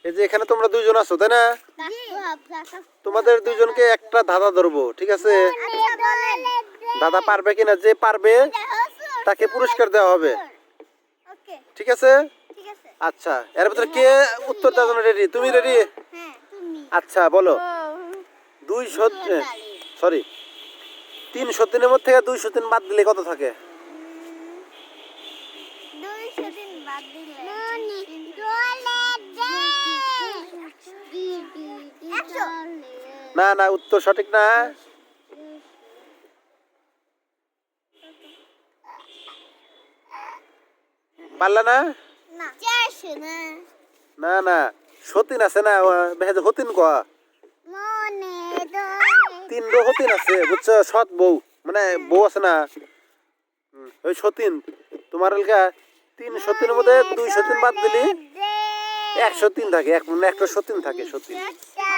এই যে এখানে তোমরা দুইজন আছো তাই না? তোমাদের দুইজনকে একটা ধাঁধা ধরবো, ঠিক আছে? দাদা পারবে কিনা, যে পারবে তাকে পুরস্কার দেওয়া হবে, ঠিক আছে? আচ্ছা, এর ভিতরে কে উত্তর দেওয়ার জন্য রেডি? তুমি রেডি? আচ্ছা বলো। 303 মধ্যে থেকে 203 বাদ দিলে কত থাকে? না না, উত্তর সঠিক না। পারলা না? না না, সতীন আছে না, বেহেজে হতিন কয়া। 3 হতিন আছে, বুঝছো? সৎ বউ, মানে বউ আছে না, ওই সতীন। তোমার এলাকা 303 মধ্যে 203 বাদ দিলি 103 থাকে, 1 সতীন থাকে, সতীন।